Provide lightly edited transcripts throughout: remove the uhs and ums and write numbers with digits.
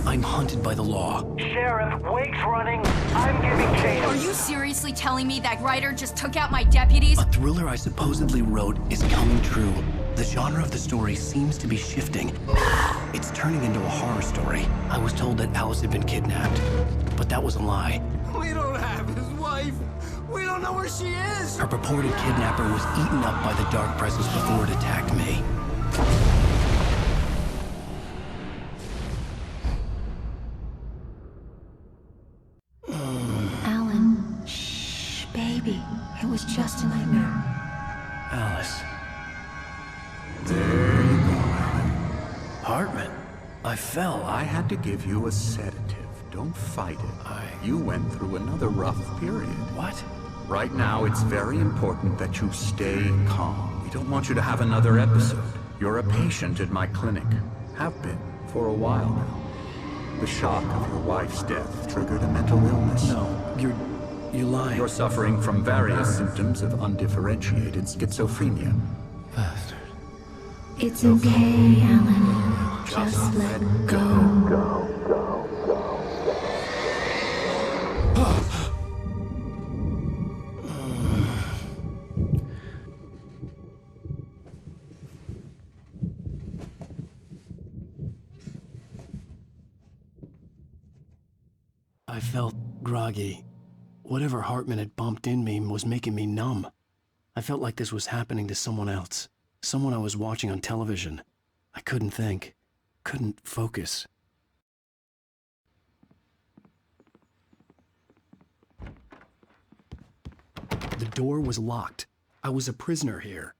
I'm hunted by the law. Sheriff Wake's running. I'm giving chase. Are you seriously telling me that writer just took out my deputies? A thriller I supposedly wrote is coming true. The genre of the story seems to be shifting. It's turning into a horror story. I was told that Alice had been kidnapped, but that was a lie. We don't have his wife. We don't know where she is. Her purported kidnapper was eaten up by the dark presence before it attacked me. Alan, shh, baby. It was just a nightmare. Alice. There you go, Alan. Hartman. I fell. I had to give you a sedative. Don't fight it. You went through another rough period. What? Right now, it's very important that you stay calm. We don't want you to have another episode. You're a patient at my clinic. Have been for a while now. The shock of your wife's death triggered a mental illness. No, you're lying. You're suffering from various symptoms of undifferentiated schizophrenia. Bastard. It's okay, Alan. Just let go. I felt groggy. Whatever Hartman had bumped in me was making me numb. I felt like this was happening to someone else. Someone I was watching on television. I couldn't think. Couldn't focus. The door was locked. I was a prisoner here.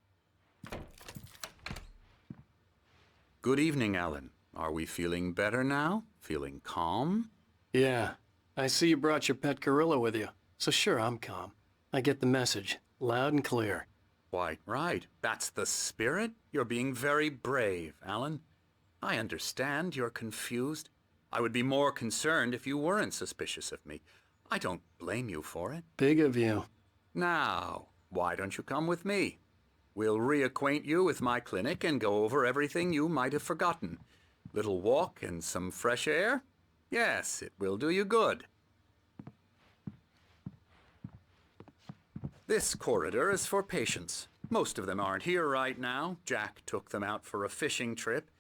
Good evening, Alan. Are we feeling better now? Feeling calm? Yeah. I see you brought your pet gorilla with you. So sure, I'm calm. I get the message. Loud and clear. Quite right. That's the spirit. You're being very brave, Alan. I understand you're confused. I would be more concerned if you weren't suspicious of me. I don't blame you for it. Big of you. Now, why don't you come with me? We'll reacquaint you with my clinic and go over everything you might have forgotten. Little walk and some fresh air? Yes, it will do you good. This corridor is for patients. Most of them aren't here right now. Jack took them out for a fishing trip,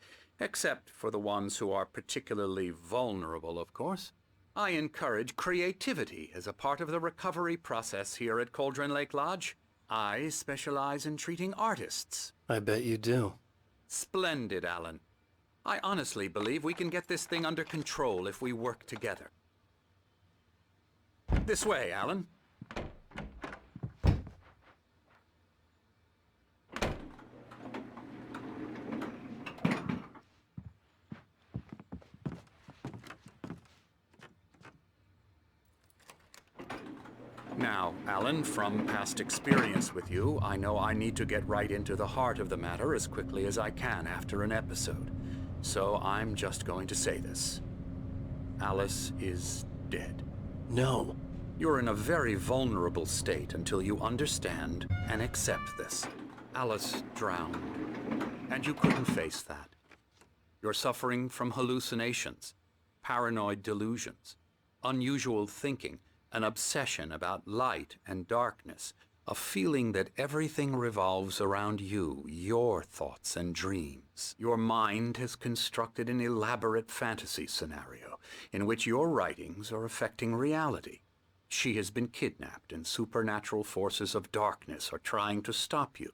except for the ones who are particularly vulnerable, of course. I encourage creativity as a part of the recovery process here at Cauldron Lake Lodge. I specialize in treating artists. I bet you do. Splendid, Alan. I honestly believe we can get this thing under control if we work together. This way, Alan. Now, Alan, from past experience with you, I know I need to get right into the heart of the matter as quickly as I can after an episode. So I'm just going to say this. Alice is dead. No. You're in a very vulnerable state until you understand and accept this. Alice drowned, and you couldn't face that. You're suffering from hallucinations, paranoid delusions, unusual thinking, an obsession about light and darkness, a feeling that everything revolves around you, your thoughts and dreams. Your mind has constructed an elaborate fantasy scenario in which your writings are affecting reality. She has been kidnapped and supernatural forces of darkness are trying to stop you.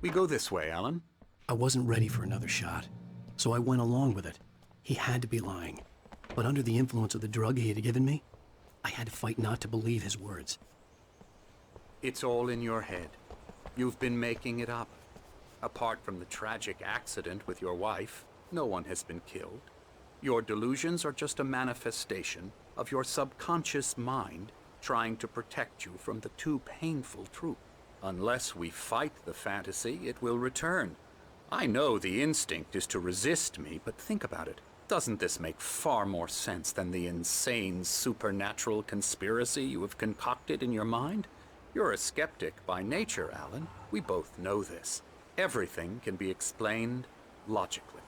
We go this way, Alan. I wasn't ready for another shot, so I went along with it. He had to be lying. But under the influence of the drug he had given me, I had to fight not to believe his words. It's all in your head. You've been making it up. Apart from the tragic accident with your wife, no one has been killed. Your delusions are just a manifestation of your subconscious mind trying to protect you from the too painful truth. Unless we fight the fantasy, it will return. I know the instinct is to resist me, but think about it. Doesn't this make far more sense than the insane supernatural conspiracy you have concocted in your mind? You're a skeptic by nature, Alan. We both know this. Everything can be explained logically.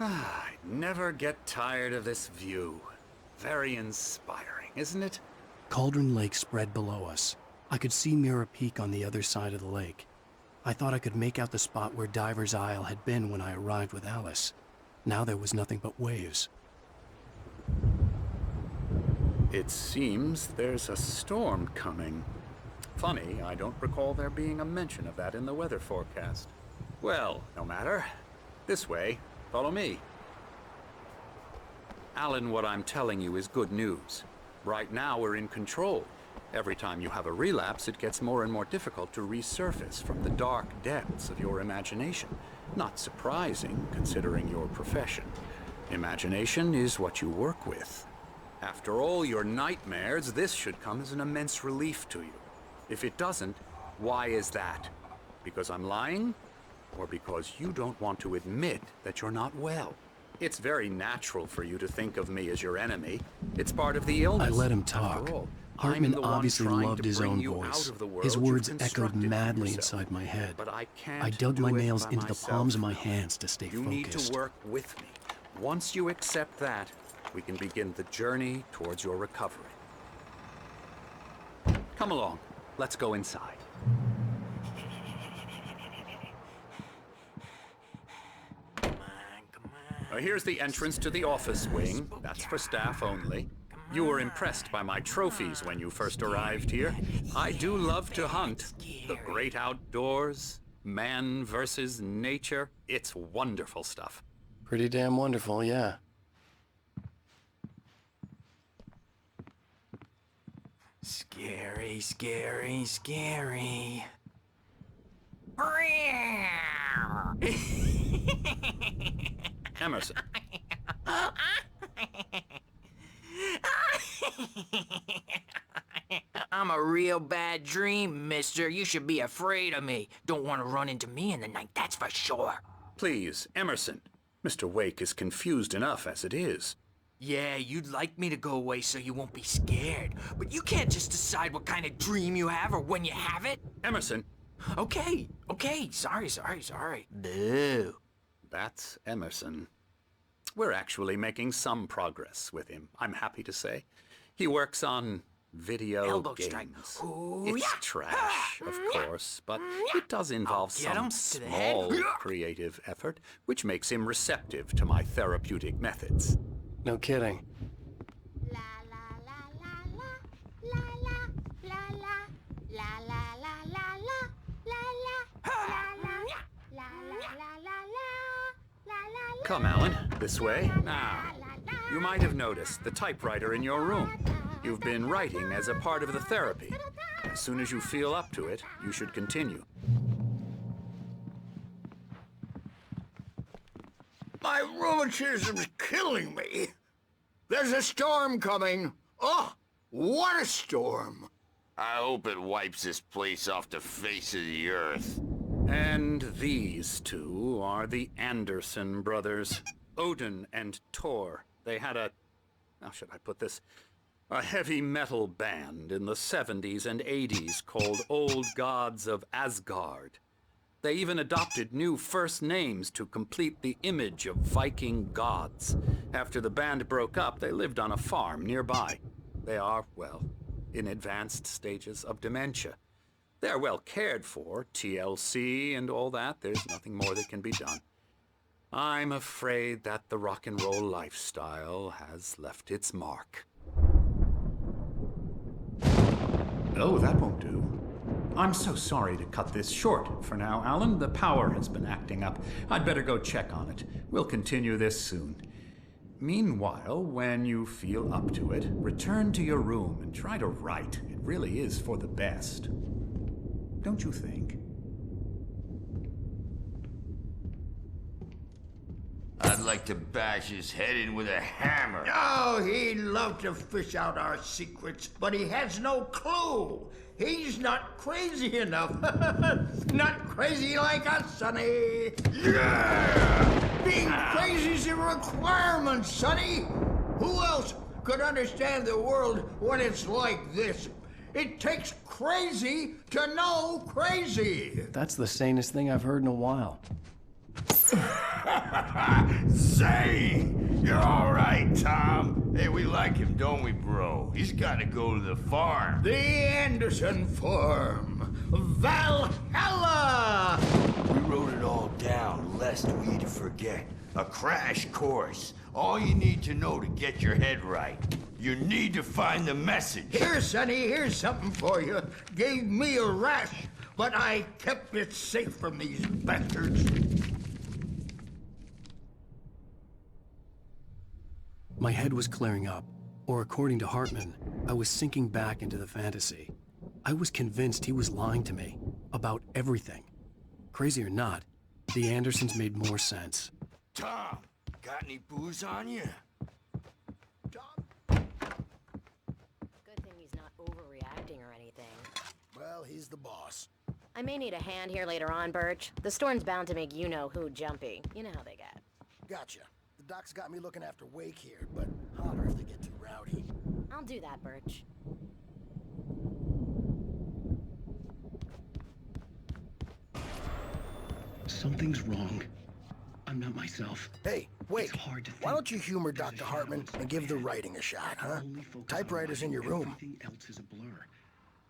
I never get tired of this view. Very inspiring, isn't it? Cauldron Lake spread below us. I could see Mirror Peak on the other side of the lake. I thought I could make out the spot where Diver's Isle had been when I arrived with Alice. Now there was nothing but waves. It seems there's a storm coming. Funny, I don't recall there being a mention of that in the weather forecast. Well, no matter. This way. Follow me. Alan, what I'm telling you is good news. Right now we're in control. Every time you have a relapse, it gets more and more difficult to resurface from the dark depths of your imagination. Not surprising, considering your profession. Imagination is what you work with. After all your nightmares, this should come as an immense relief to you. If it doesn't, why is that? Because I'm lying? Or because you don't want to admit that you're not well? It's very natural for you to think of me as your enemy. It's part of the illness. I let him talk. After all, Hartman I'm the one obviously trying loved to his bring own you voice. out of the world His you've words echoed constructed for madly yourself. inside my head. But I can't I dug do my it nails by into the myself. palms of my hands to stay You need focused. to work with me. Once you accept that, we can begin the journey towards your recovery. Come along. Let's go inside. Here's the entrance to the office wing. That's for staff only. You were impressed by my trophies when you first arrived here. I do love to hunt. The great outdoors, man versus nature. It's wonderful stuff. Pretty damn wonderful, yeah. Scary, scary, scary. Emerson. I'm a real bad dream, mister. You should be afraid of me. Don't want to run into me in the night, that's for sure. Please, Emerson. Mr. Wake is confused enough as it is. Yeah, you'd like me to go away so you won't be scared. But you can't just decide what kind of dream you have or when you have it. Emerson. Okay, sorry. Boo. That's Emerson. We're actually making some progress with him, I'm happy to say. He works on video Elbow games. strike. Ooh, It's yeah. trash, of course, but it does involve I'll get him some to the head. small creative effort, which makes him receptive to my therapeutic methods. No kidding. La la la la la la la la la la la la la la la. Come, Alan, this way. Now, you might have noticed the typewriter in your room. You've been writing as a part of the therapy. As soon as you feel up to it, you should continue. My rheumatism's killing me. There's a storm coming. Oh, what a storm. I hope it wipes this place off the face of the earth. And these two are the Anderson brothers, Odin and Thor. They had how should I put this? A heavy metal band in the 70s and 80s called Old Gods of Asgard. They even adopted new first names to complete the image of Viking gods. After the band broke up, they lived on a farm nearby. They are, well, in advanced stages of dementia. They're well cared for, TLC and all that. There's nothing more that can be done. I'm afraid that the rock and roll lifestyle has left its mark. Oh, that won't do. I'm so sorry to cut this short for now, Alan. The power has been acting up. I'd better go check on it. We'll continue this soon. Meanwhile, when you feel up to it, return to your room and try to write. It really is for the best. Don't you think? I'd like to bash his head in with a hammer. Oh, he'd love to fish out our secrets, but he has no clue. He's not crazy enough. Not crazy like us, Sonny. Yeah! Being crazy's a requirement, Sonny. Who else could understand the world when it's like this? It takes crazy to know crazy. That's the sanest thing I've heard in a while. Zane! You're all right, Tom. Hey, we like him, don't we, bro? He's got to go to the farm. The Anderson Farm. Valhalla! We wrote it all down, lest we forget. A crash course. All you need to know to get your head right. You need to find the message. Here, Sonny, here's something for you. Gave me a rash, but I kept it safe from these bastards. My head was clearing up, or according to Hartman, I was sinking back into the fantasy. I was convinced he was lying to me about everything. Crazy or not, the Andersons made more sense. Tom, got any booze on you? Good thing he's not overreacting or anything. Well, he's the boss. I may need a hand here later on, Birch. The storm's bound to make you-know-who jumpy. You know how they get. Gotcha. The doc's got me looking after Wake here, but holler if they get too rowdy. I'll do that, Birch. Something's wrong. I'm not myself. Hey, Wake, It's hard to think. why don't you humor There's Dr. a Hartman shadow and give the inside my writing a head. shot, I can huh? only focus on Typewriter's in your room. Everything else is a blur.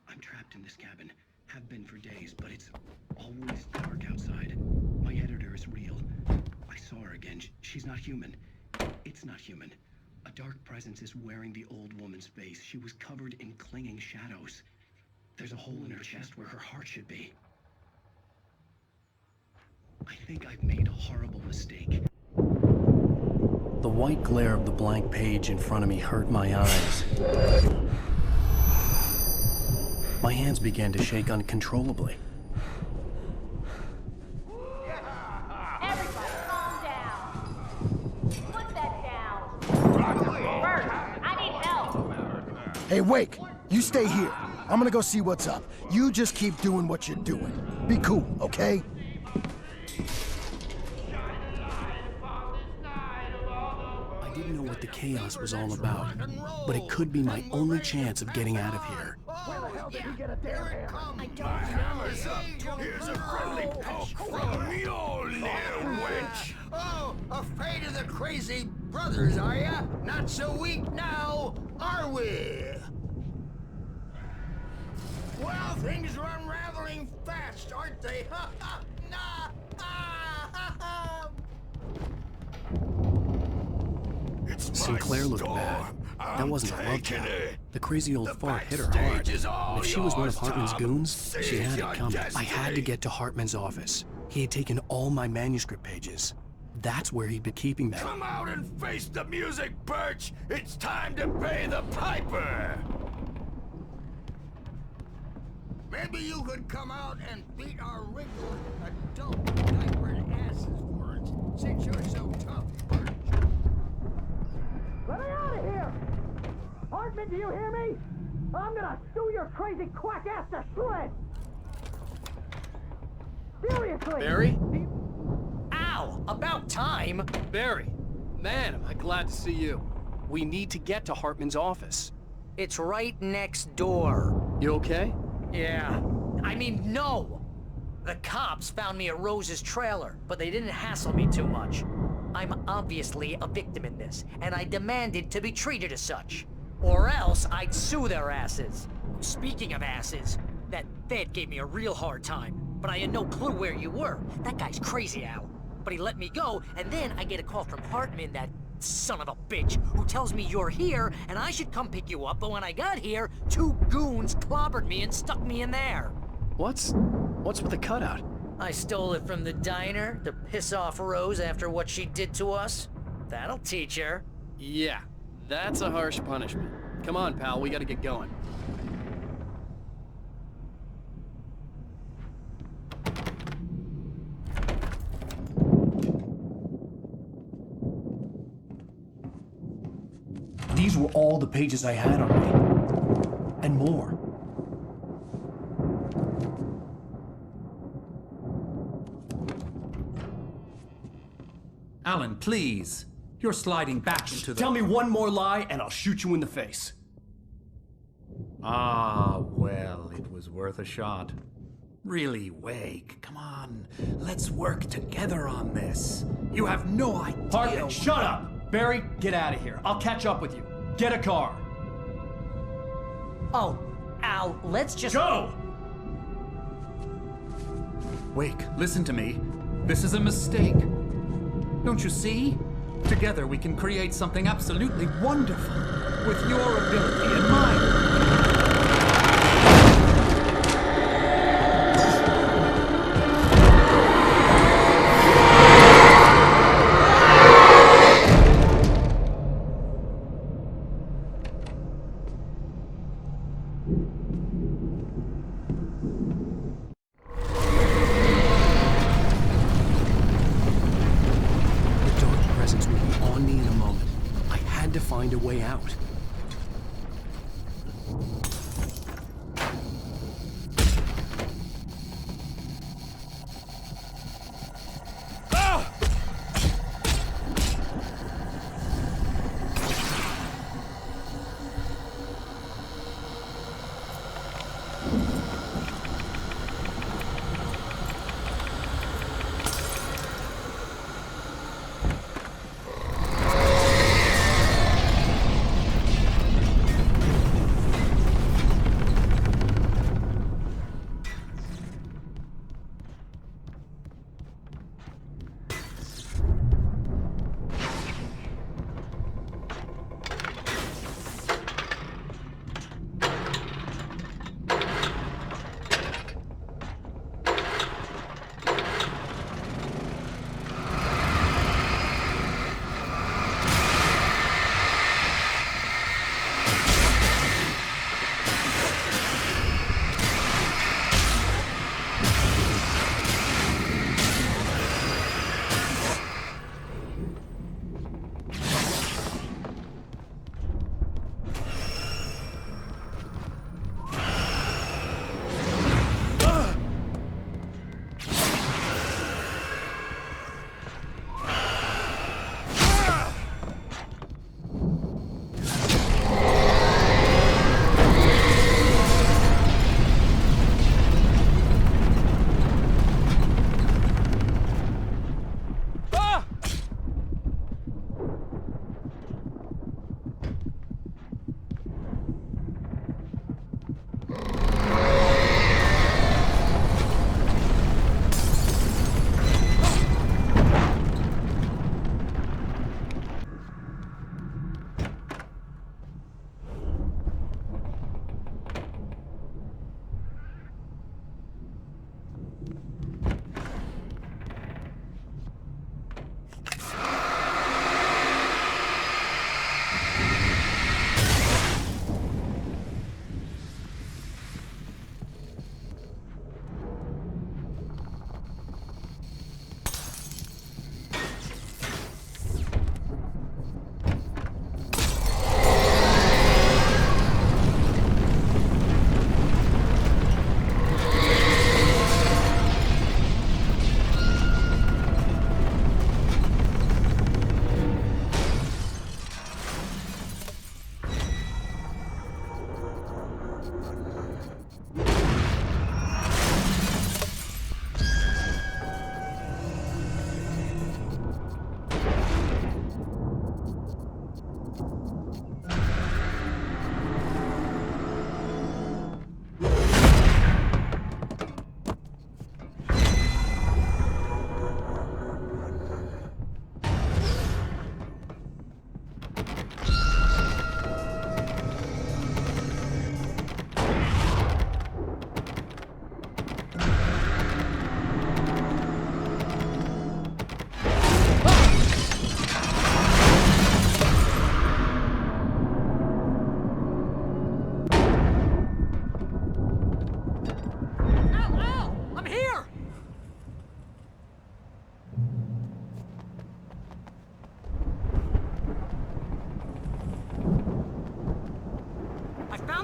I'm trapped in this cabin. Have been for days, but it's always dark outside. My editor is real. I saw her again. She's not human. It's not human. A dark presence is wearing the old woman's face. She was covered in clinging shadows. There's a hole in her chest where her heart should be. I think I've made a horrible mistake. The white glare of the blank page in front of me hurt my eyes. My hands began to shake uncontrollably. Everybody, calm down. Put that down. Bert, I need help. Hey, Wake, you stay here. I'm gonna go see what's up. You just keep doing what you're doing. Be cool, okay? I didn't know what the chaos was all about, but it could be my only chance of getting out of here. Where the hell did he get a damn hammer? I don't know. Here's a friendly poke from Mjolnir, wench. Oh, afraid of the crazy brothers, are ya? Not so weak now, are we? Well, things are unraveling fast, aren't they? Ha ha! Nah! Ah, ha, ha. It's my Sinclair looked storm. bad. That I'm wasn't a love taking tap. it. The crazy old The fart hit her backstage hard. is all If she was one of yours, Hartman's Tom. goons, she had Seize it your coming. I had to destiny. get to Hartman's office. He had taken all my manuscript pages. That's where he'd been keeping them. Come out and face the music, Birch. It's time to pay the piper. Maybe you could come out and beat our wrinkled adult diapered asses for us, since you're so tough, Birch. Let me out of here! Hartman, do you hear me? I'm gonna sue your crazy quack ass to shreds! Seriously! Barry? Ow! About time! Barry! Man, am I glad to see you. We need to get to Hartman's office. It's right next door. You okay? Yeah. I mean, no! The cops found me at Rose's trailer, but they didn't hassle me too much. I'm obviously a victim in this, and I demanded to be treated as such. Or else I'd sue their asses. Speaking of asses, that Fed gave me a real hard time, but I had no clue where you were. That guy's crazy, Al. But he let me go, and then I get a call from Hartman, that son of a bitch, who tells me you're here, and I should come pick you up, but when I got here, 2 goons clobbered me and stuck me in there. What's with the cutout? I stole it from the diner to piss off Rose after what she did to us. That'll teach her. Yeah, that's a harsh punishment. Come on, pal, we gotta get going. These were all the pages I had on me. And more. Alan, please. You're sliding back into the... Tell me one more lie and I'll shoot you in the face. Ah, well, it was worth a shot. Really, Wake, come on. Let's work together on this. You have no idea... Hartman, shut up! Barry, get out of here. I'll catch up with you. Get a car. Oh, Al, let's just... Go! Wake, listen to me. This is a mistake. Don't you see? Together we can create something absolutely wonderful. With your ability and mine. Find a way out.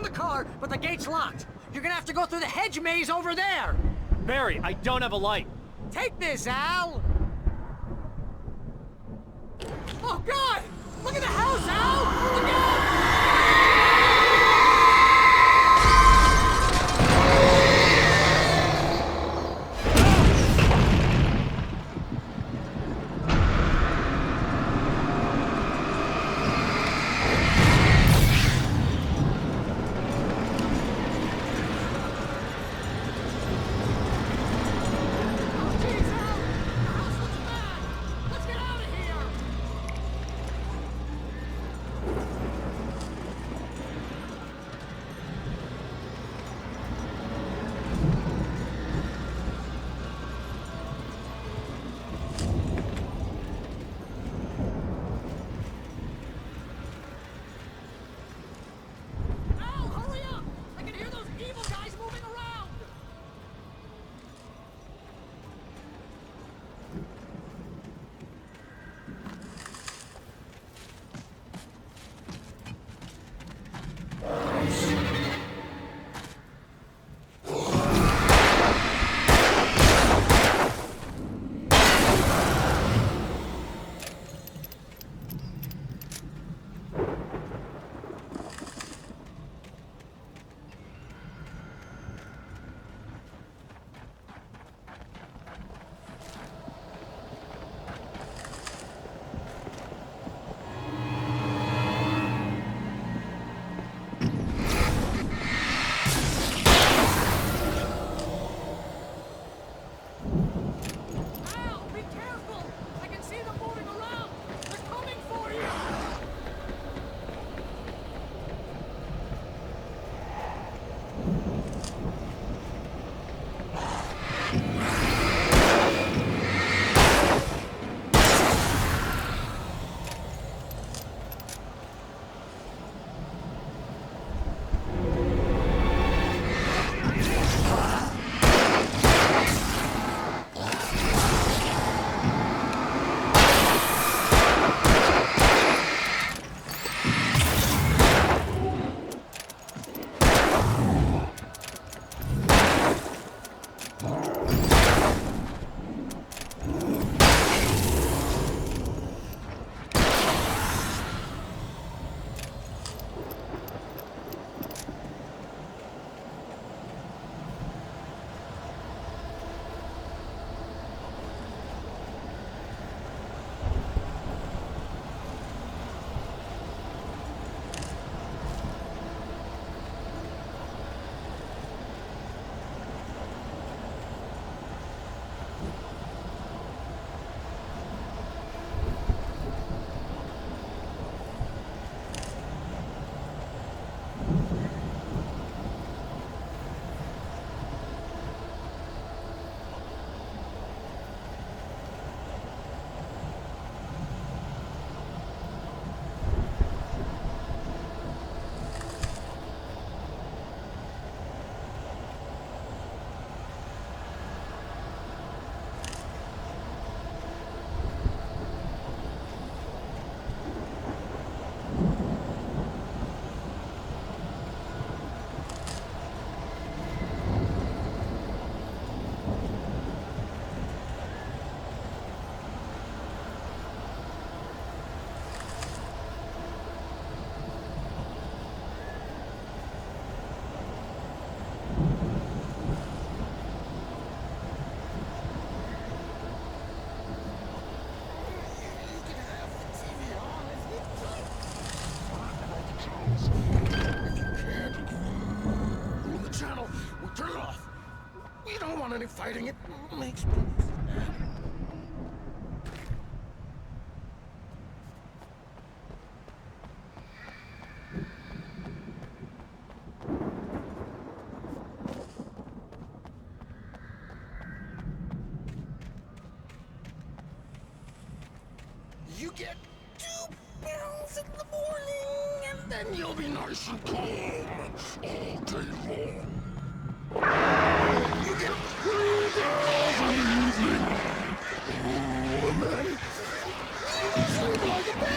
found the car, but the gate's locked. You're gonna have to go through the hedge maze over there. Barry, I don't have a light. Take this, Al. Oh, God! Look at the house, Al! Look out! Any fighting, it makes me You get 2 pills in the morning, and then you'll be nice and calm all day long. You get 3 pills in the evening, and then you sleep like a baby.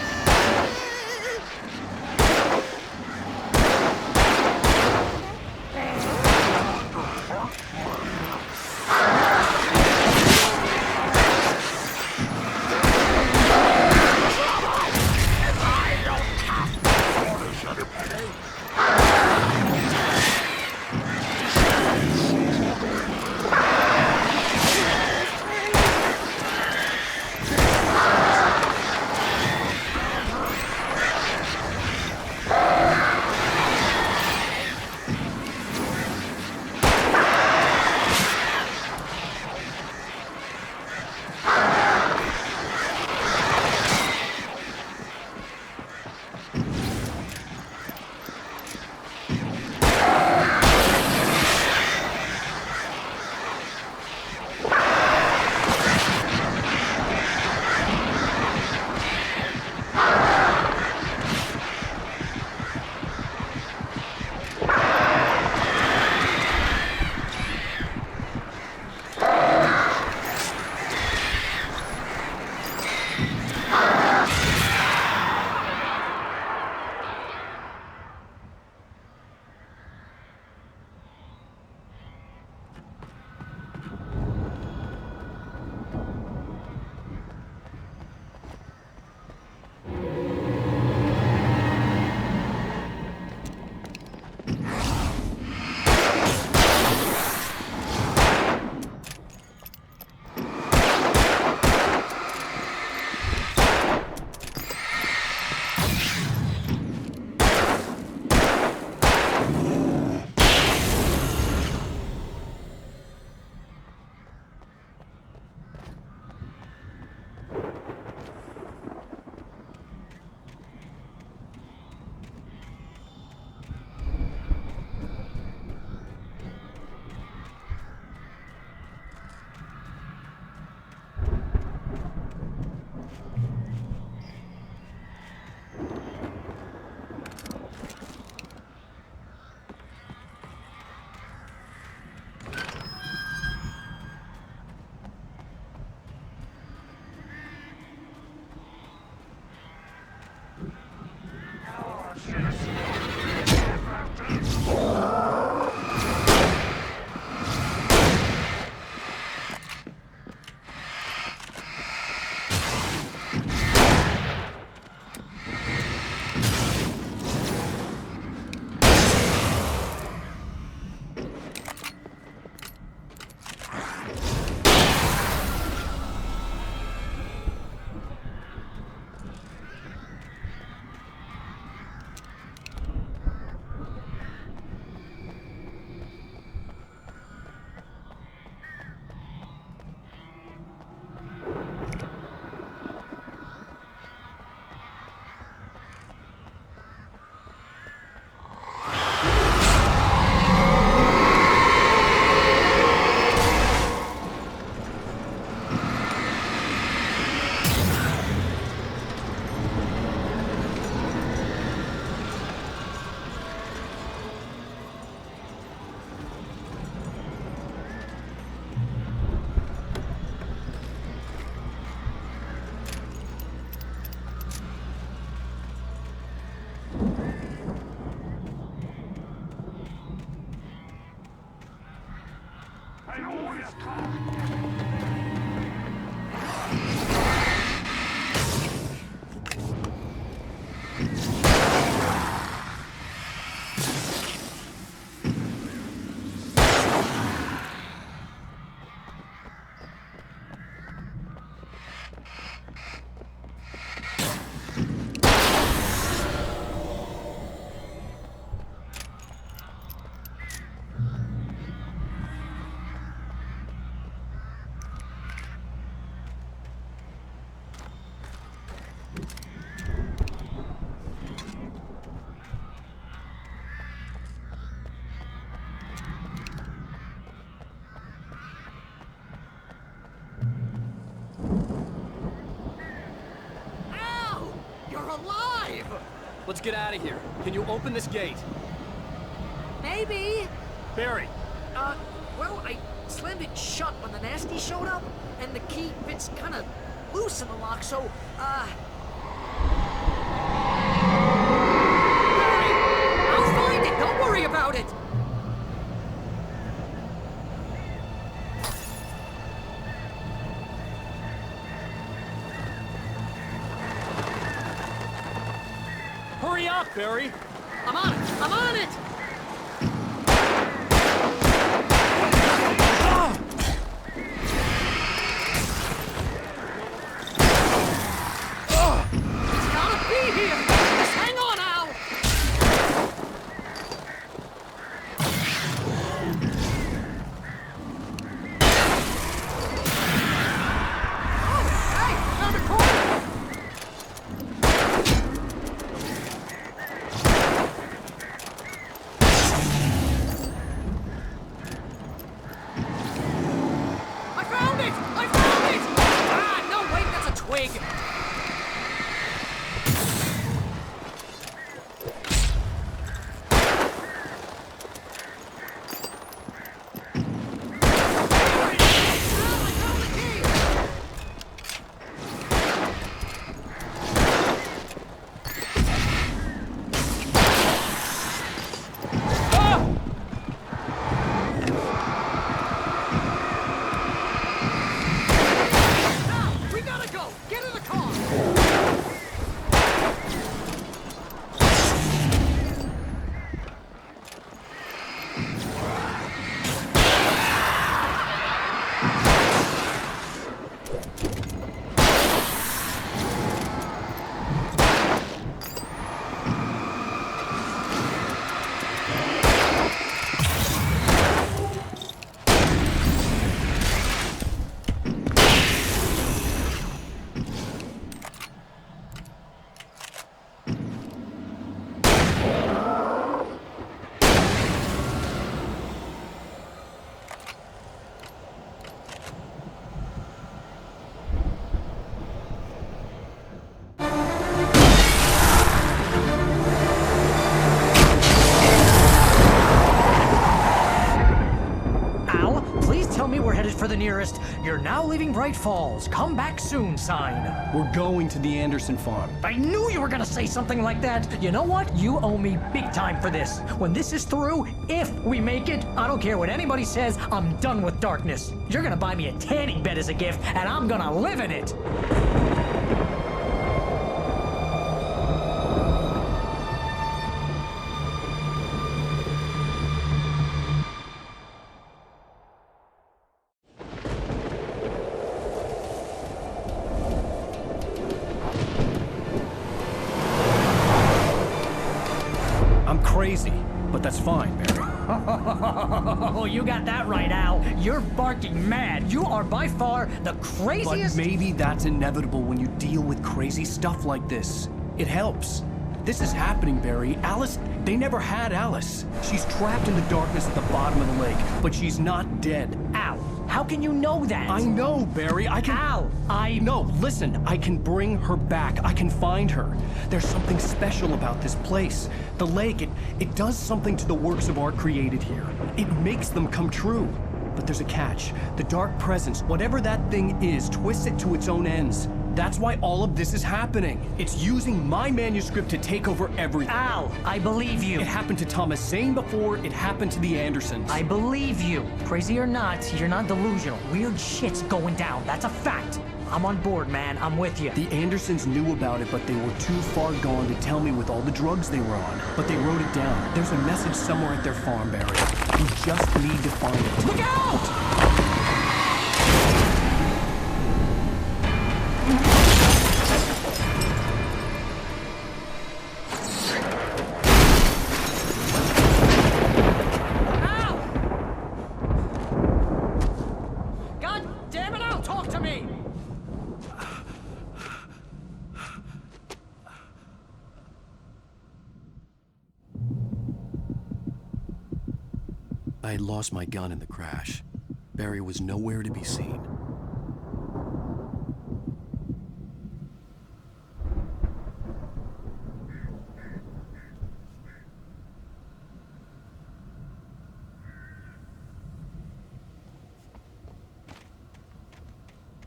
Let's get out of here. Can you open this gate? Maybe. Barry. Well, I slammed it shut when the nasty showed up, and the key fits kind of loose in the lock, so, Barry, I'll find it. Don't worry about it. Hurry up, Barry. I'm on it. for the nearest "You're now leaving Bright Falls. Come back soon" sign. We're going to the Anderson farm. I knew you were gonna say something like that. You know what? You owe me big time for this. When this is through, if we make it, I don't care what anybody says, I'm done with darkness. You're gonna buy me a tanning bed as a gift, and I'm gonna live in it. I'm crazy, but that's fine, Barry. Oh, you got that right, Al. You're barking mad. You are by far the craziest... But maybe that's inevitable when you deal with crazy stuff like this. It helps. This is happening, Barry. Alice, they never had Alice. She's trapped in the darkness at the bottom of the lake, but she's not dead. Al, how can you know that? I know, Barry. I can... Al, No, listen. I can bring her back. I can find her. There's something special about this place. The lake, it does something to the works of art created here. It makes them come true. But there's a catch. The dark presence, whatever that thing is, twists it to its own ends. That's why all of this is happening. It's using my manuscript to take over everything. Al, I believe you. It happened to Thomas Zane before, it happened to the Andersons. I believe you. Crazy or not, you're not delusional. Weird shit's going down. That's a fact. I'm on board, man. I'm with you. The Andersons knew about it, but they were too far gone to tell me with all the drugs they were on. But they wrote it down. There's a message somewhere at their farm, Barry. We just need to find it. Look out! I had lost my gun in the crash. Barry was nowhere to be seen.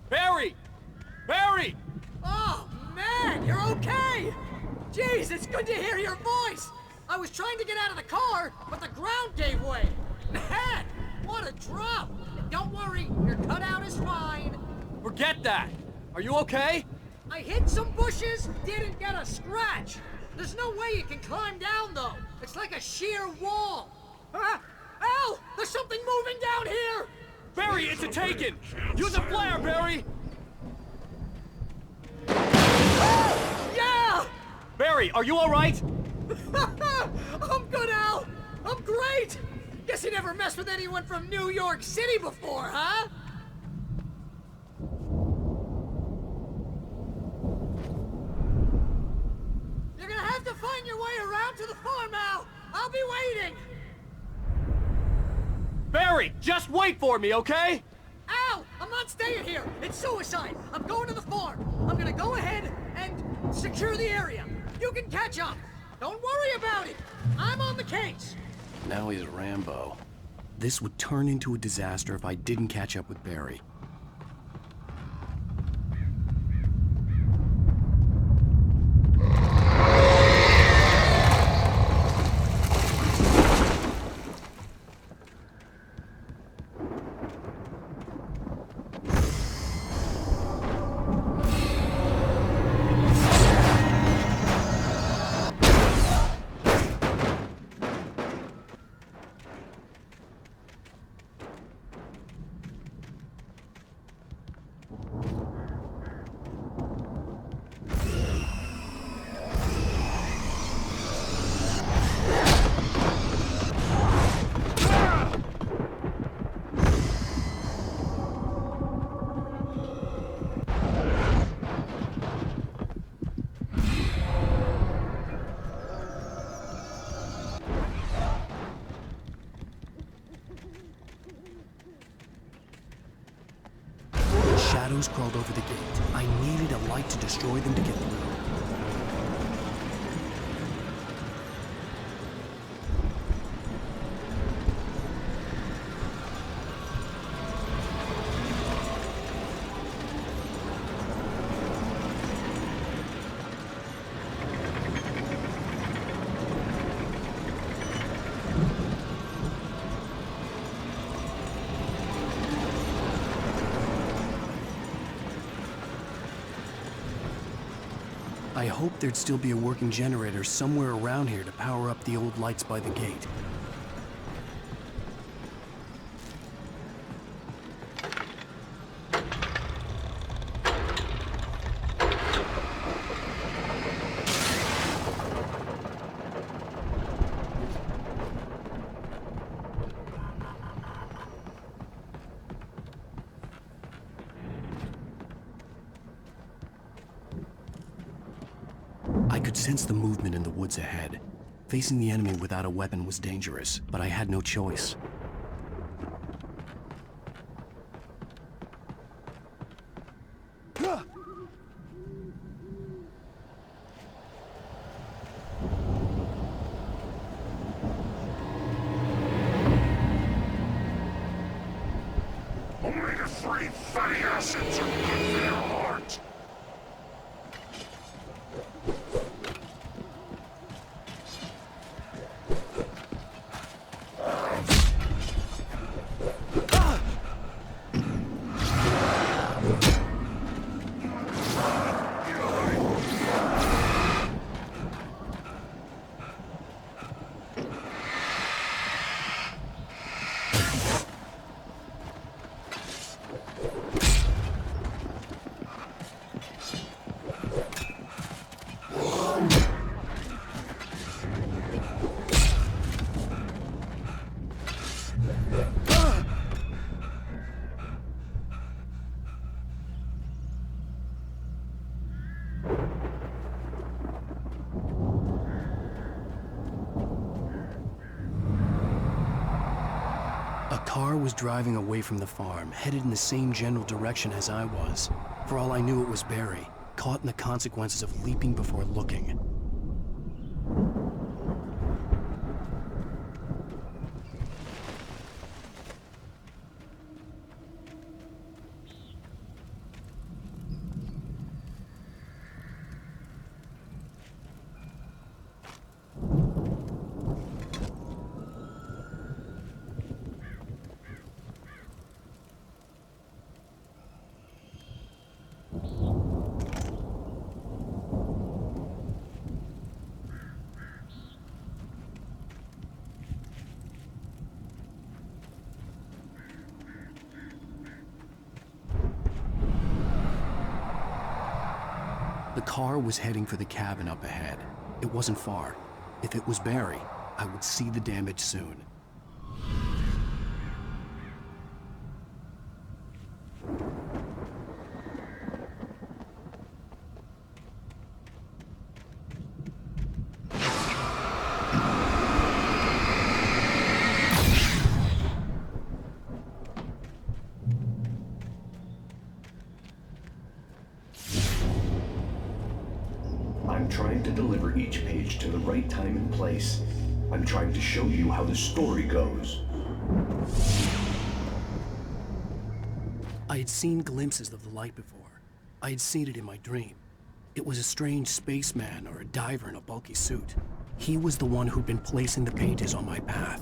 Barry! Barry! Oh, man, you're okay! Jeez, it's good to hear your voice! I was trying to get out of the car, but the ground gave way. Man, what a drop! Don't worry, your cutout is fine. Forget that! Are you okay? I hit some bushes, didn't get a scratch. There's no way you can climb down, though. It's like a sheer wall. Al, there's something moving down here! Barry, it's a taken! Use a flare, Barry! Yeah! Barry, are you all right? I'm good, Al. I'm great. Guess you never messed with anyone from New York City before, huh? You're gonna have to find your way around to the farm, Al. I'll be waiting. Barry, just wait for me, okay? Al, I'm not staying here. It's suicide. I'm going to the farm. I'm gonna go ahead and secure the area. You can catch up. Don't worry about it. I'm on the case. Now he's Rambo. This would turn into a disaster if I didn't catch up with Barry. Shadows crawled over the gate. I needed a light to destroy them to get through. I hoped there'd still be a working generator somewhere around here to power up the old lights by the gate. I could sense the movement in the woods ahead. Facing the enemy without a weapon was dangerous, but I had no choice. Only the three fatty acids are good for your heart. A car was driving away from the farm, headed in the same general direction as I was. For all I knew, it was Barry, caught in the consequences of leaping before looking. The car was heading for the cabin up ahead. It wasn't far. If it was Barry, I would see the damage soon. I'm trying to deliver each page to the right time and place. I'm trying to show you how the story goes. I had seen glimpses of the light before. I had seen it in my dream. It was a strange spaceman or a diver in a bulky suit. He was the one who'd been placing the pages on my path.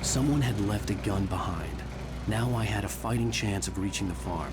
Someone had left a gun behind. Now I had a fighting chance of reaching the farm.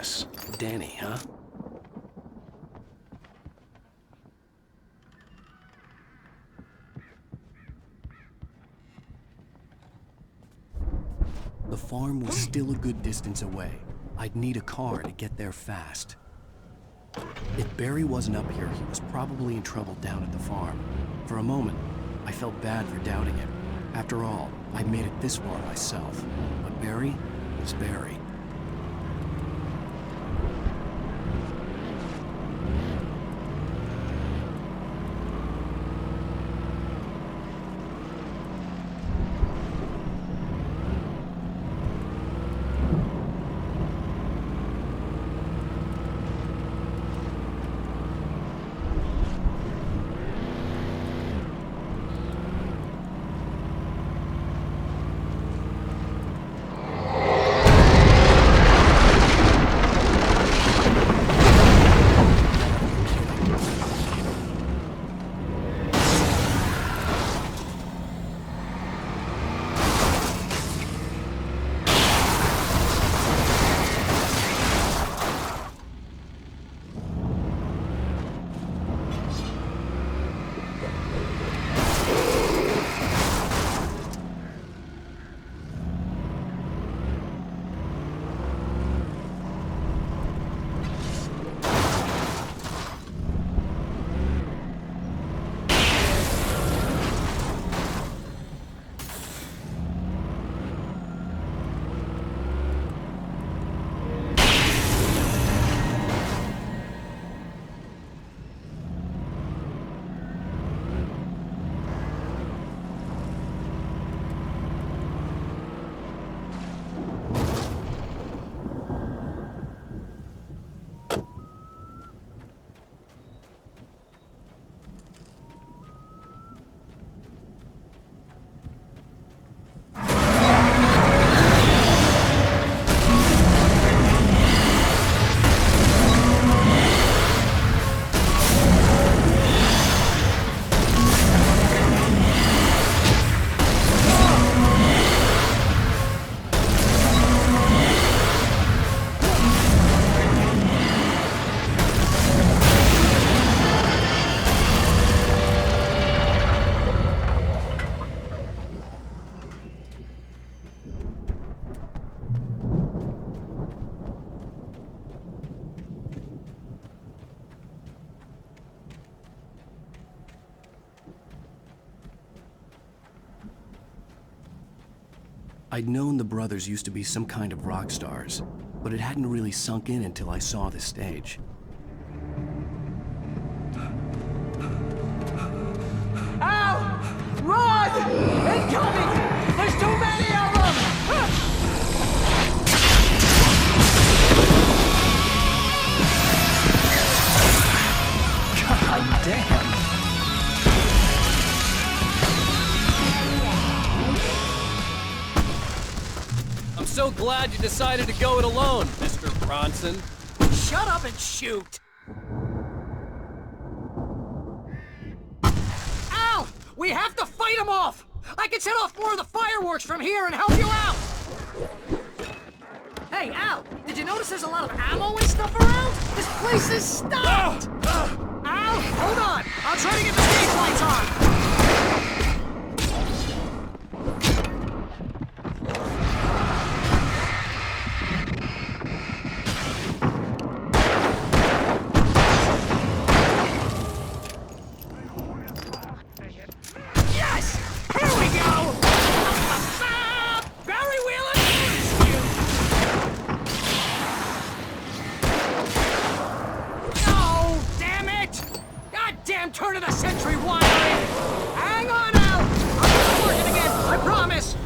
guess. Danny, huh? The farm was still a good distance away. I'd need a car to get there fast. If Barry wasn't up here, he was probably in trouble down at the farm. For a moment, I felt bad for doubting him. After all, I'd made it this far myself. But Barry was Barry. I'd known the brothers used to be some kind of rock stars, but it hadn't really sunk in until I saw the stage. Al! Run! Incoming! There's too many of them! God damn! I'm so glad you decided to go it alone, Mr. Bronson. Shut up and shoot! Al! We have to fight them off! I can set off more of the fireworks from here and help you out! Hey, Al! Did you notice there's a lot of ammo and stuff around? This place is stocked! Al, hold on! I'll try to get the stage lights on! Turn of the century wiring! Hang on, Al! I'll get to working again, I promise!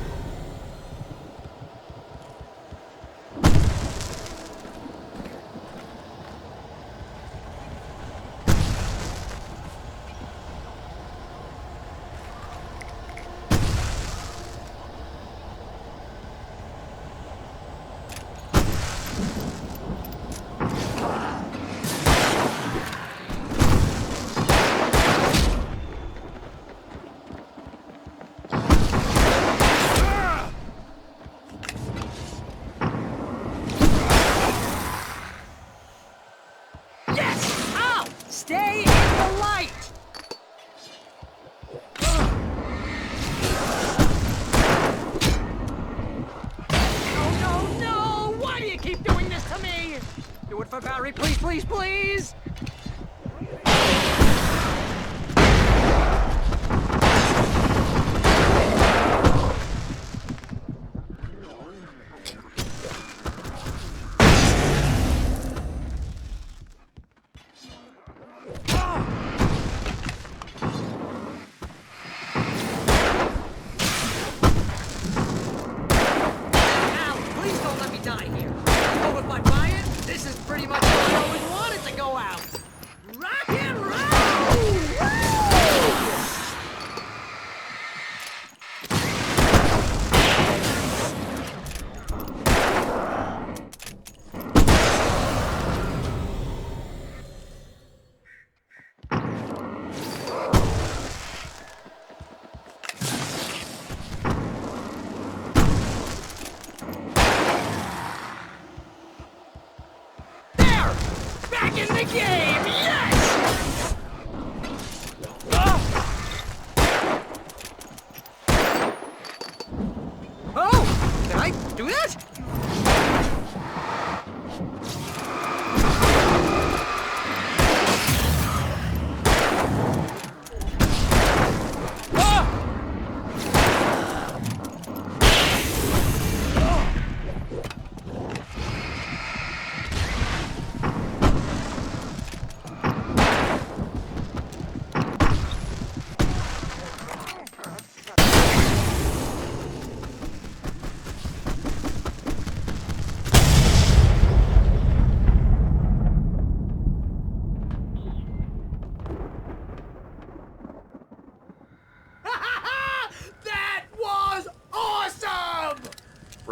Stay in the light! No! Why do you keep doing this to me? Do it for Barry, please, please, please!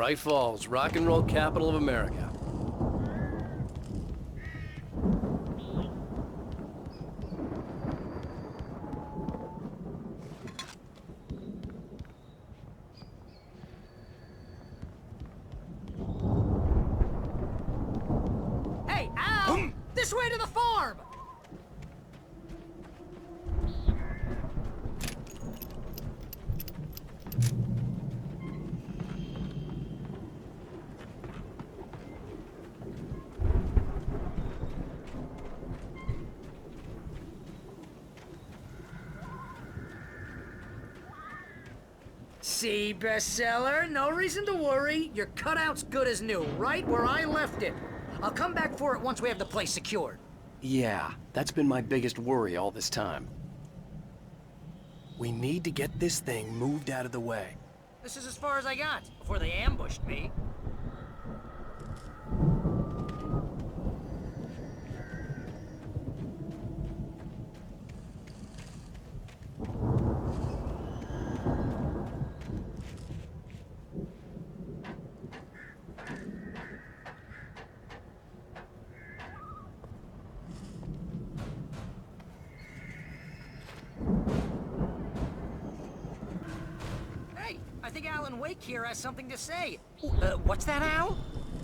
Bright Falls, rock and roll capital of America. Hey, Al! This way to the farm! See, bestseller? No reason to worry. Your cutout's good as new, right where I left it. I'll come back for it once we have the place secured. Yeah, that's been my biggest worry all this time. We need to get this thing moved out of the way. This is as far as I got, before they ambushed me. Wake here has something to say. What's that, Al?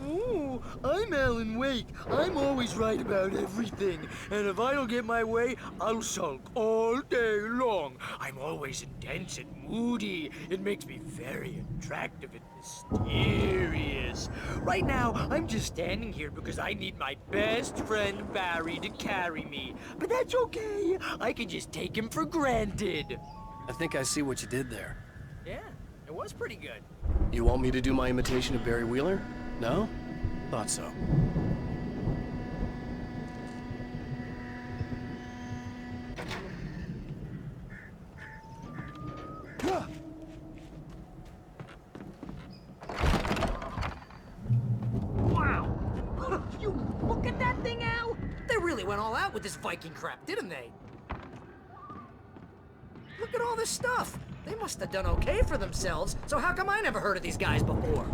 Ooh, I'm Alan Wake. I'm always right about everything. And if I don't get my way, I'll sulk all day long. I'm always intense and moody. It makes me very attractive and mysterious. Right now, I'm just standing here because I need my best friend Barry to carry me. But that's okay. I can just take him for granted. I think I see what you did there. Yeah. It was pretty good. You want me to do my imitation of Barry Wheeler? No? Thought so. Wow! You look at that thing, Al! They really went all out with this Viking crap, didn't they? Look at all this stuff. They must have done okay for themselves, so how come I never heard of these guys before?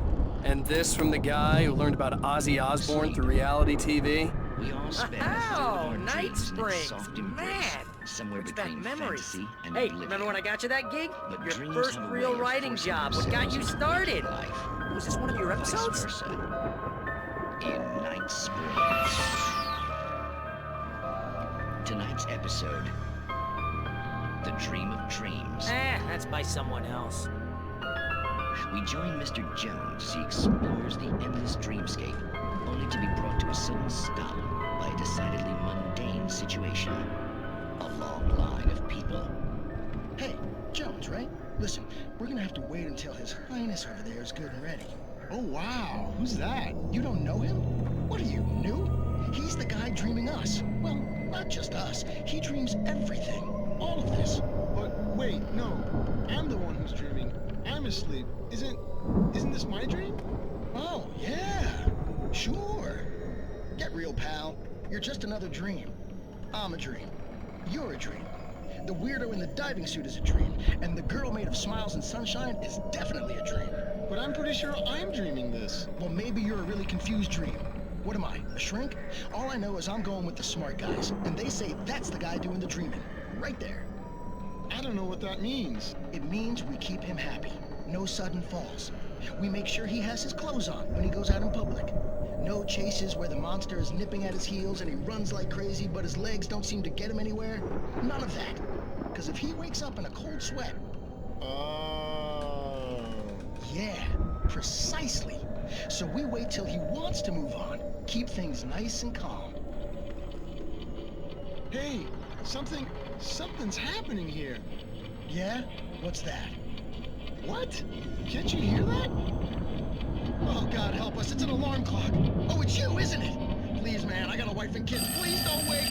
And this from the guy who learned about Ozzy Osbourne through reality TV? We all spend Oh, Night Springs, man! Somewhere Brings back between memories. fantasy and Hey, oblivion. remember when I got you that gig? But Your dreams first have a real way of writing forcing job. What got you themselves into started? life. Was this one of your Vice episodes? versa. In Night Springs. Tonight's episode, The Dream of Dreams. That's by someone else. We join Mr. Jones as he explores the endless dreamscape, only to be brought to a sudden stop by a decidedly mundane situation. A long line of people. Hey, Jones, right? Listen, we're gonna have to wait until His Highness over there is good and ready. Oh, wow. Who's that? You don't know him? What are you, new? He's the guy dreaming us. Well, not just us. He dreams everything. All of this. But wait, no. I'm the one who's dreaming. I'm asleep. Isn't this my dream? Oh, yeah. Sure. Get real, pal. You're just another dream. I'm a dream. You're a dream. The weirdo in the diving suit is a dream. And the girl made of smiles and sunshine is definitely a dream. But I'm pretty sure I'm dreaming this. Well, maybe you're a really confused dream. What am I, a shrink? All I know is I'm going with the smart guys, and they say that's the guy doing the dreaming. Right there. I don't know what that means. It means we keep him happy. No sudden falls. We make sure he has his clothes on when he goes out in public. No chases where the monster is nipping at his heels and he runs like crazy, but his legs don't seem to get him anywhere. None of that. Because if he wakes up in a cold sweat... Oh... Yeah, precisely. So we wait till he wants to move on. Keep things nice and calm. Hey, something's happening here. Yeah? What's that? What? Can't you hear that? Oh, God help us, it's an alarm clock. Oh, it's you, isn't it? Please, man, I got a wife and kids. Please don't wake.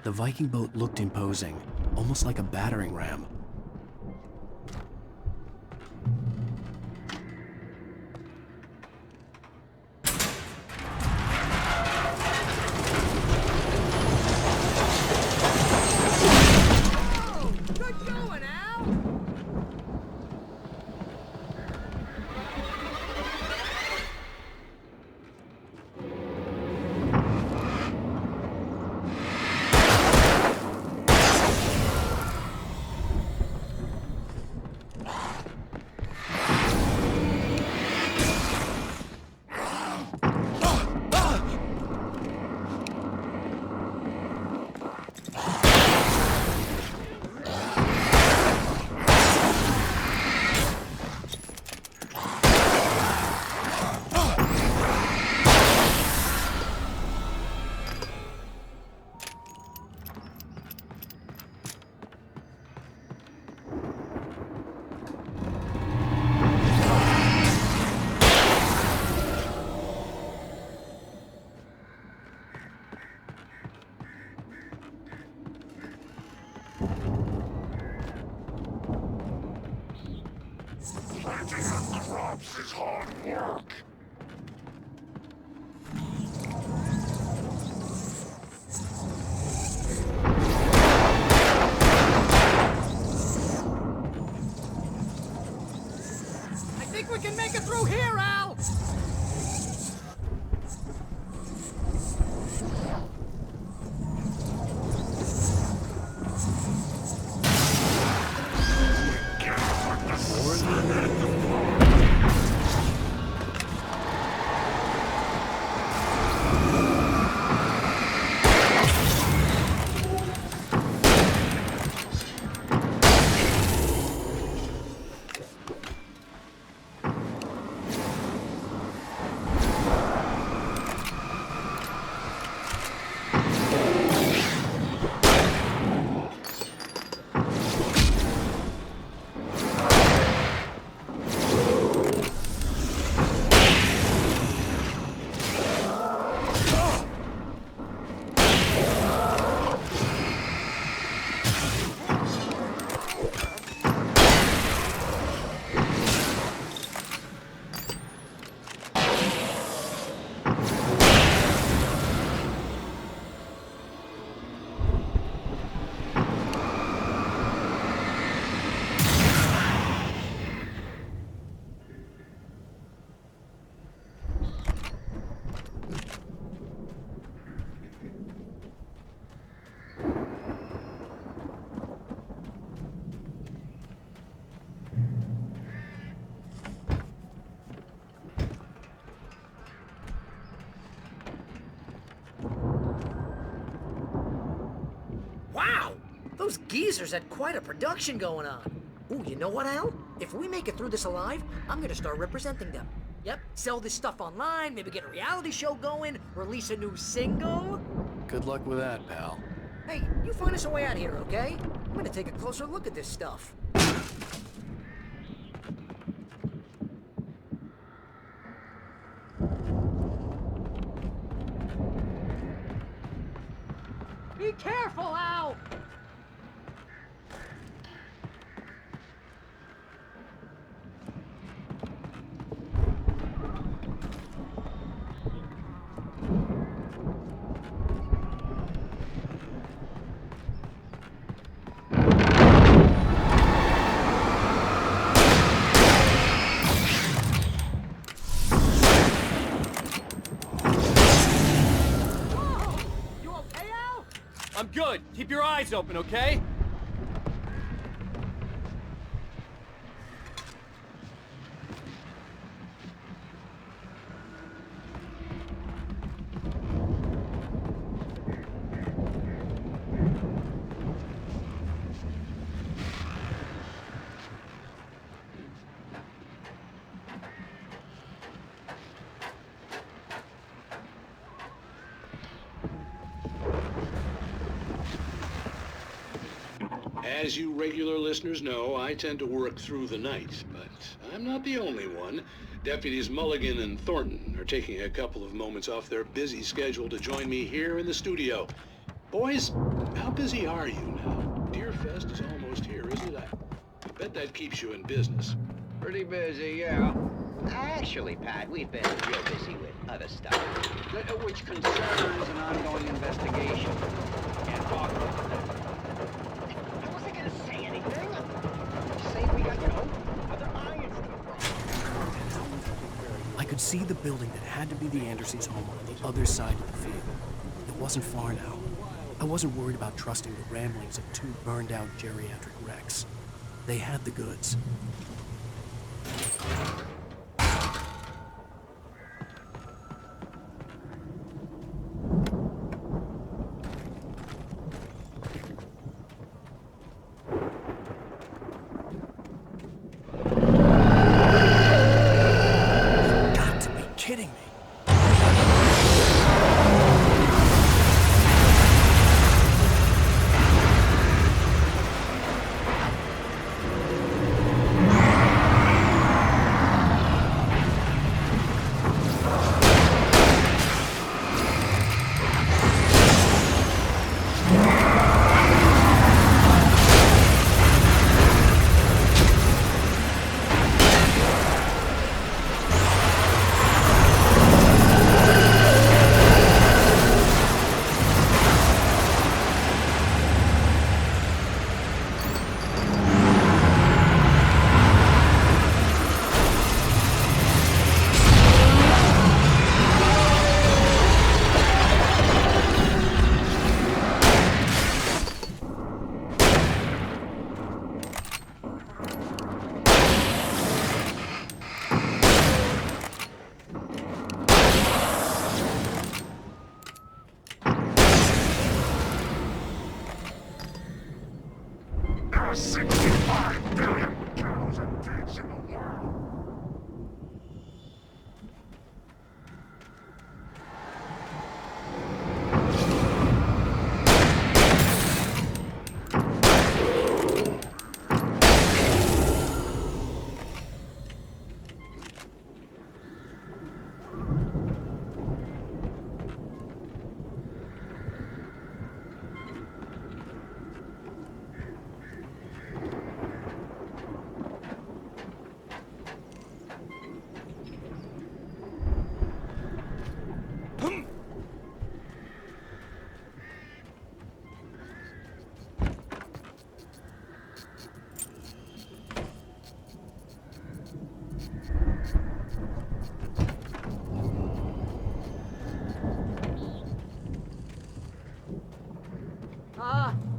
The Viking boat looked imposing, almost like a battering ram. Good going, Al! This is hard work. I think we can make it through here, Al! Those geezers had quite a production going on. Ooh, you know what, Al? If we make it through this alive, I'm gonna start representing them. Yep, sell this stuff online, maybe get a reality show going, release a new single. Good luck with that, pal. Hey, you find us a way out of here, okay? I'm gonna take a closer look at this stuff. Be careful, Al! I'm good. Keep your eyes open, okay? As you regular listeners know, I tend to work through the night, but I'm not the only one. Deputies Mulligan and Thornton are taking a couple of moments off their busy schedule to join me here in the studio. Boys, how busy are you now? Deerfest is almost here, isn't it? I bet that keeps you in business. Pretty busy, yeah. Actually, Pat, we've been real busy with other stuff, which concerns an ongoing investigation. Can't talk about that. I wasn't gonna say anything. Just saying we got, other irons to cross. I could see the building that had to be the Andersons' home on the other side of the field. It wasn't far now. I wasn't worried about trusting the ramblings of two burned-out geriatric wrecks. They had the goods.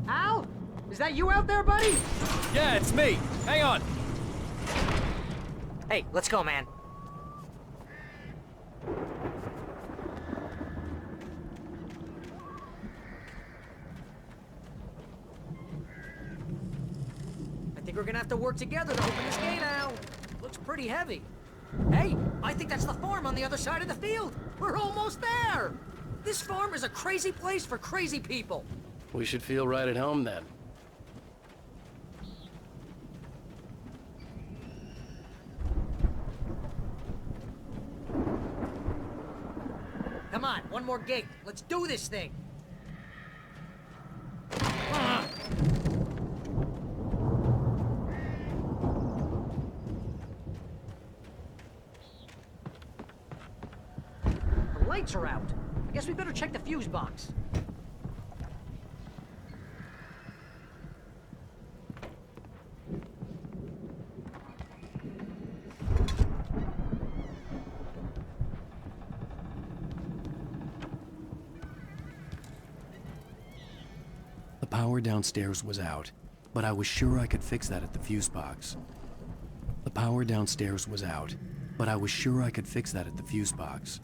Al? Is that you out there, buddy? Yeah, it's me. Hang on. Hey, let's go, man. think we're gonna have to work together to open this gate, Al. Looks pretty heavy. Hey, I think that's the farm on the other side of the field. We're almost there. This farm is a crazy place for crazy people. We should feel right at home then. Come on, one more gate. Let's do this thing. The lights are out. I guess we better check the fuse box. The power downstairs was out, but I was sure I could fix that at the fuse box. The power downstairs was out, but I was sure I could fix that at the fuse box.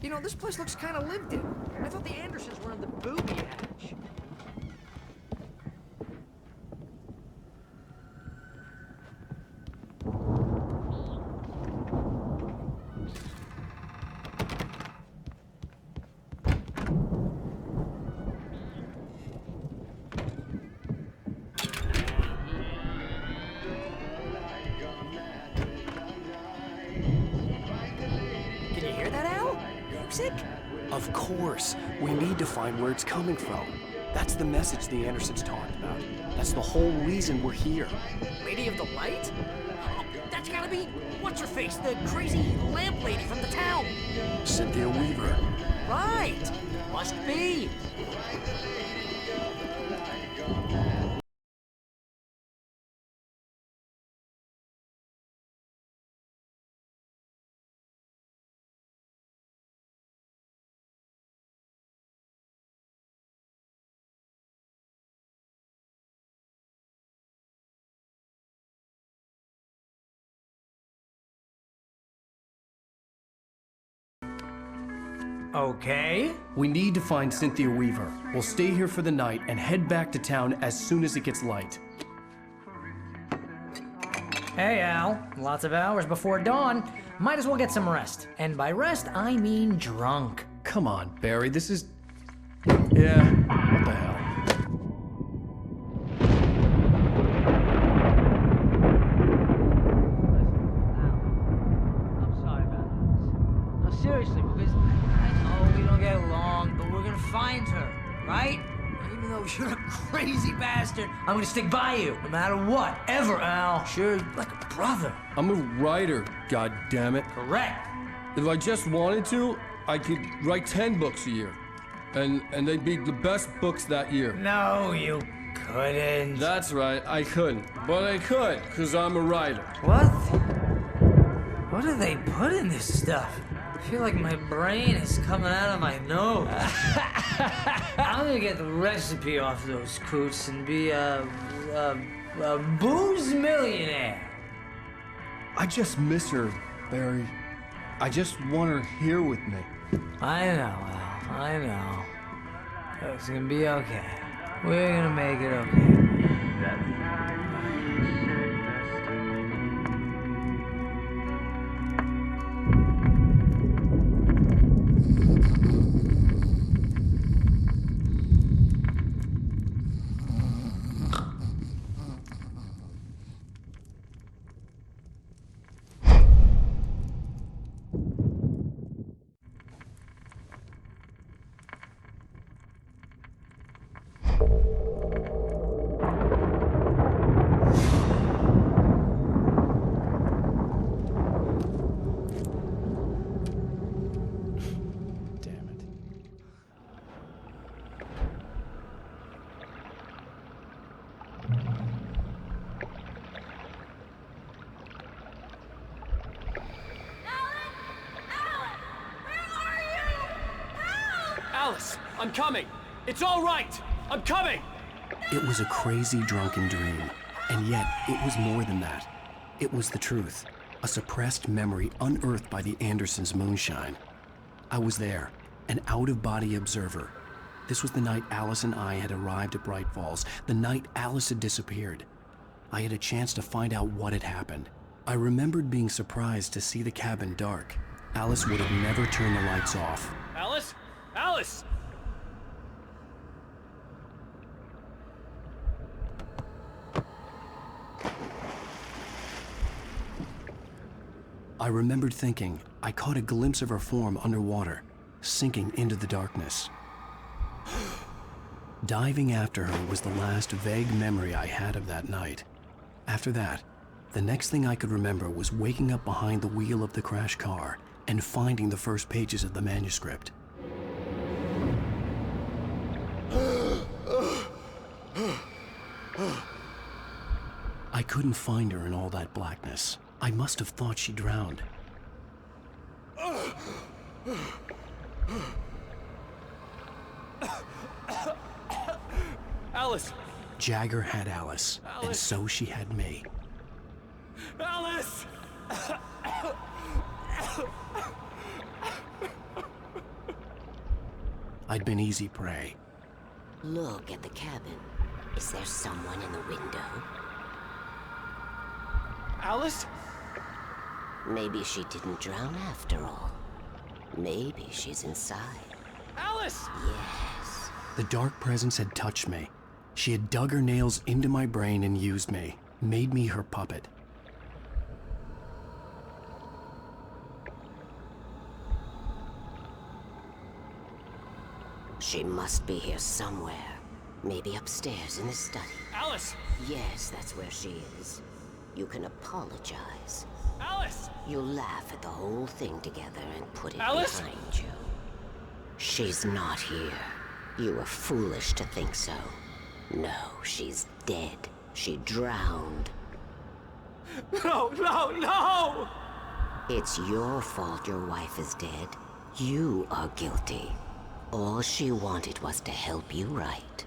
You know, this place looks kind of lived in. I thought the Andersons were in the booby hatch. Can you hear that, Al? Music? Of course. We need to find where it's coming from. That's the message the Andersons talked about. That's the whole reason we're here. Lady of the Light? Oh, that's gotta be what's-her-face, the crazy lamp lady from the town. Cynthia Weaver. Right. Must be. Okay. We need to find Cynthia Weaver. We'll stay here for the night and head back to town as soon as it gets light. Hey, Al. Lots of hours before dawn. Might as well get some rest. And by rest, I mean drunk. Come on, Barry, this is... Yeah, what the hell? I'm sorry about this. No, seriously, because I know we don't get along, but we're gonna find her, right? Even though you're a crazy bastard, I'm gonna stick by you, no matter what, ever, Al. Sure, like a brother. I'm a writer, goddammit. Correct. If I just wanted to, I could write 10 books a year. And they'd be the best books that year. No, you couldn't. That's right, I couldn't. But I could, because I'm a writer. What? What do they put in this stuff? I feel like my brain is coming out of my nose. I'm gonna get the recipe off those coots and be a booze millionaire. I just miss her, Barry. I just want her here with me. I know, Al. I know. It's gonna be okay. We're gonna make it okay. Alice, I'm coming. It's all right. I'm coming. It was a crazy drunken dream, and yet it was more than that. It was the truth, a suppressed memory unearthed by the Andersons' moonshine. I was there, an out-of-body observer. This was the night Alice and I had arrived at Bright Falls, the night Alice had disappeared. I had a chance to find out what had happened. I remembered being surprised to see the cabin dark. Alice would have never turned the lights off. Alice? Alice! I remembered thinking I caught a glimpse of her form underwater, sinking into the darkness. Diving after her was the last vague memory I had of that night. After that, the next thing I could remember was waking up behind the wheel of the crashed car and finding the first pages of the manuscript. I couldn't find her in all that blackness. I must have thought she drowned. Alice! Jagger had Alice, and so she had me. Alice! I'd been easy prey. Look at the cabin. Is there someone in the window? Alice? Maybe she didn't drown after all. Maybe she's inside. Alice! Yes. The dark presence had touched me. She had dug her nails into my brain and used me, made me her puppet. She must be here somewhere. Maybe upstairs in the study. Alice! Yes, that's where she is. You can apologize. Alice! You'll laugh at the whole thing together and put it Alice? behind you. She's not here. You were foolish to think so. No, she's dead. She drowned. No, no, no! It's your fault your wife is dead. You are guilty. All she wanted was to help you right.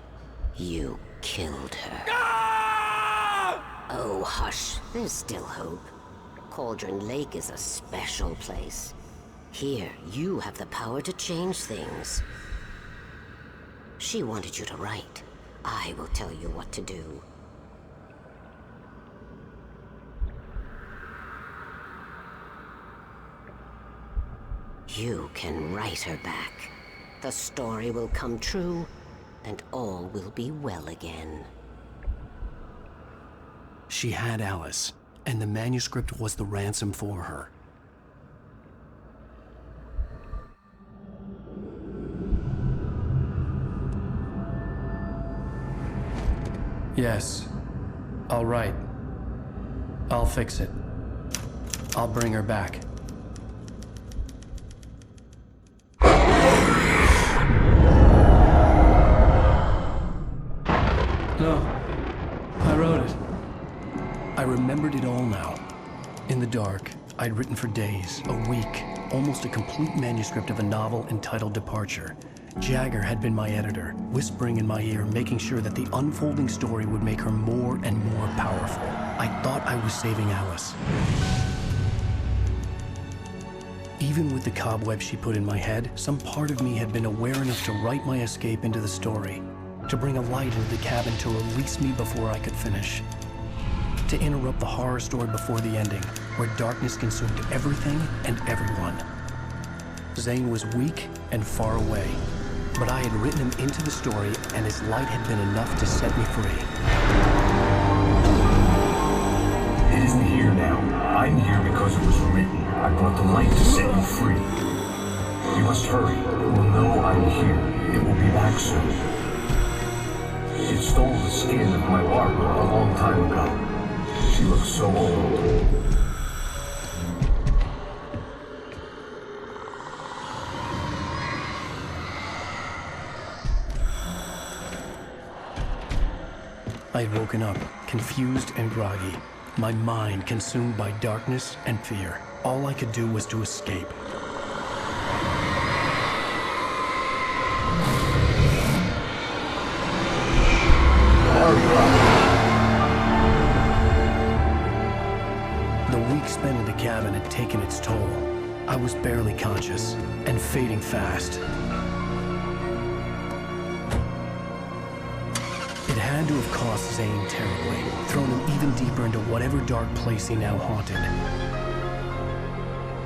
You killed her. Ah! Oh, hush. There's still hope. Cauldron Lake is a special place. Here, you have the power to change things. She wanted you to write. I will tell you what to do. You can write her back. The story will come true, and all will be well again. She had Alice, and the manuscript was the ransom for her. Yes, I'll write. I'll fix it. I'll bring her back. No, I wrote it. I remembered it all now. In the dark, I'd written for days, a week, almost a complete manuscript of a novel entitled Departure. Jagger had been my editor, whispering in my ear, making sure that the unfolding story would make her more and more powerful. I thought I was saving Alice. Even with the cobwebs she put in my head, some part of me had been aware enough to write my escape into the story, to bring a light into the cabin to release me before I could finish, to interrupt the horror story before the ending, where darkness consumed everything and everyone. Zane was weak and far away, but I had written him into the story, and his light had been enough to set me free. It isn't here now. I'm here because it was written. I brought the light to set you free. You must hurry. It will know I'm here. It will be back soon. It stole the skin of my Barbara a long time ago. She looks so old. I had woken up, confused and groggy, my mind consumed by darkness and fear. All I could do was to escape. The week spent in the cabin had taken its toll. I I was barely conscious and fading fast. It had to have cost Zane terribly, thrown him even deeper into whatever dark place he now haunted.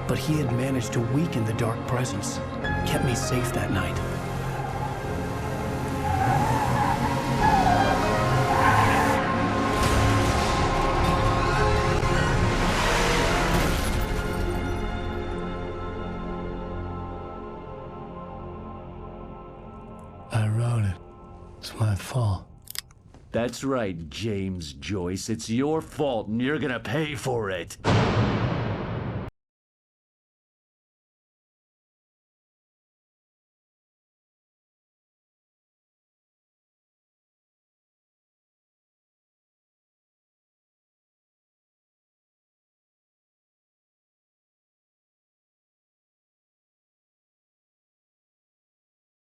But he had managed to weaken the dark presence, kept me safe that night. I wrote it. It's my fault. That's right, James Joyce. It's your fault, and you're gonna pay for it.